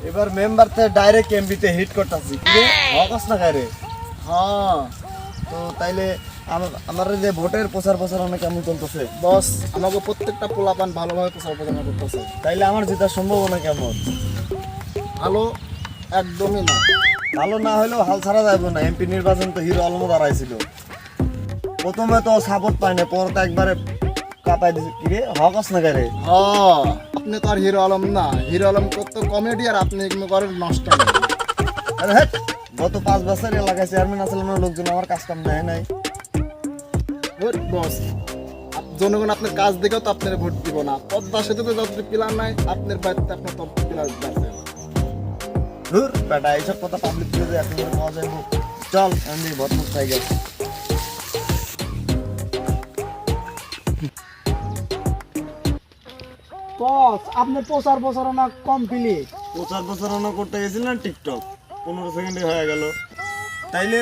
এবার মেম্বার থেকে direct এমপিতে hit করতেছি কি রে হকস না খায় রে হ্যাঁ তো তাইলে আমার যে ভোটের প্রচারণা কেমন চলতেছে বস আমাকে প্রত্যেকটা পোলাপান ভালোভাবে প্রচারণা করতেছে। তাইলে আমার জেতার সম্ভাবনা কেমন ভালো একদমই না। ভালো না হলেও হাল ছাড়া যাবে না এমপি নির্বাচন তো হিরো আলমও দাঁড়াইছিল প্রথমে তো সাপোর্ট পায় না পরে তো একবারে কাঁপাই দিছে কি রে হকস না খায় রে হ্যাঁ আপনি তো আর হিরো আলম না, হিরো আলম কত কমেডি আর আপনি এগুলো করেন নষ্ট। আরে হ্যাট গত 5 বছর এলাকায় চেয়ারম্যান আসলে না লোকজন আমার কাজ কাম দেয় নাই বস জনগণ আপনার কাজ দেখেও তো আপনার ভোট দিব না। পদ্মা সেতু তো যত পিলার নাই আপনার বাড়িতে আপনার তত পিলার আছে। ধুর বেটা এইসব কথা পাবলিক যদি এখন করে পাওয়া যাবে চল আমি ভোট সাইকেল বস আপনি প্রচারণা কমপ্লিট। প্রচারণা করতে গেছি না টিকটক 15 সেকেন্ডে হয়ে গেল তাইলে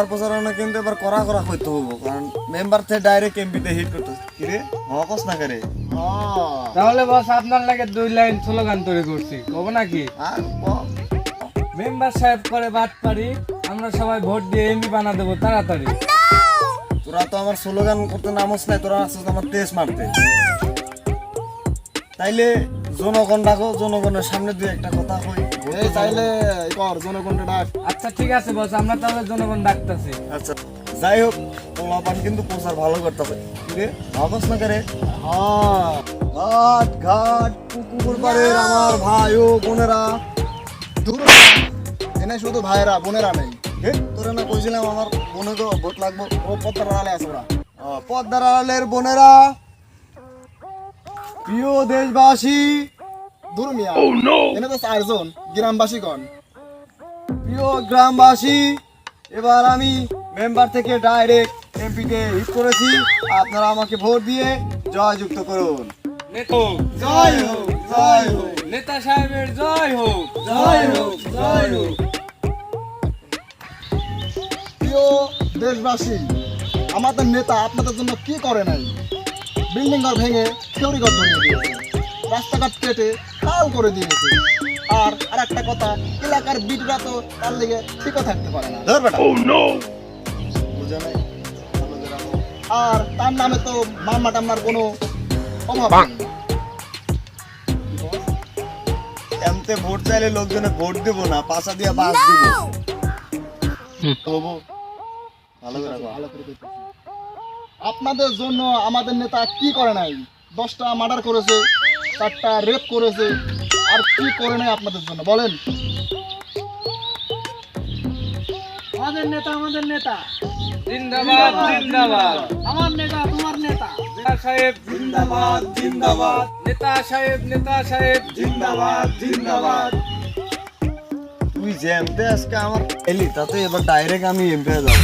প্রচারণা কিন্তু এবার করা করতে হবো কারণ মেম্বার থেকে ডাইরেক্ট এমপিতে হিট করতে কি রে হকস না করে তাহলে বস আপনার লাগে 2 লাইন স্লোগান তৈরি করছি কব নাকি আর মেম্বার সাহেব করে বাটপারি আমরা সবাই ভোট দিয়ে এমপি বানা দেবো তাড়াতাড়ি। তোরা তো আমার স্লোগান করতে নামস নাই তোরা আসছিস আমার তেজ মারতে তাইলে জনগণ ডাকো জনগণের সামনে দিয়ে একটা কথা কই এই চাইলে কর জনগণকে ডাক। আচ্ছা ঠিক আছে বস আমরা তাহলে জনগণ ডাকতেছি। আচ্ছা যাই হোক পোলাপান কিন্তু প্রচার ভালো করতেছে কিরে হকস না করে হ্যাঁ ঘাট ঘাট পুকুর পাড়ের আমার ভাই ও বোনেরা দূর এনে শুধু ভাইরা বোনেরা নেই। তোরা না কইছিলাম আমার বোনেরও ভোট লাগবো ও পদ্মার আলে আছে ওরা। পদ্মার আড়ালের বোনেরা প্রিয় দেশবাসী দূর মিয়া এনে তো 4 জন গ্রামবাসী গণ। প্রিয় গ্রামবাসী এবার আমি মেম্বার থেকে ডাইরেক্ট এমপিতে হিট করেছি আপনারা আমাকে ভোট দিয়ে জয়যুক্ত করুন জয় হোক জয় হোক নেতা সাহেবের জয় হোক জয় হোক জয় হোক। প্রিয় দেশবাসী আমাদের নেতা আপনাদের জন্য কি করে নাই? বিল্ডিং ঘর ভেঙে থিওরি ঘর ধরিয়ে দিয়েছে, রাস্তাঘাট কেটে খাল করে দিয়েছে। আর একটা কথা, এলাকার বিটরা তো তার লেগে ঠিকও থাকতে পারে না। ধর বেটা বুঝা নাই ভালো করে রাখো। আর তার নামে তো মামলা টামলার কোনো অভাব নেই। এমতে ভোট চাইলে লোকজনে ভোট দেব না পাশা দিয়া বাস দিব তবু ভালো করে রাখো। ভালো করে দেখতেছি। আপনাদের জন্য আমাদের নেতা কি করে নাই? 10টা মার্ডার করেছে, 4টা রেপ করেছে, আর কি করে নাই আপনাদের জন্য বলেন? আমাদের নেতা জিন্দাবাদ জিন্দাবাদ আমার নেতা তোমার নেতা নেতা সাহেব জিন্দাবাদ জিন্দাবাদ নেতা সাহেব জিন্দাবাদ জিন্দাবাদ তুই যে এমতে আজকে আমার এলি তাতে এবার ডাইরেক্ট আমি এমপি যাবো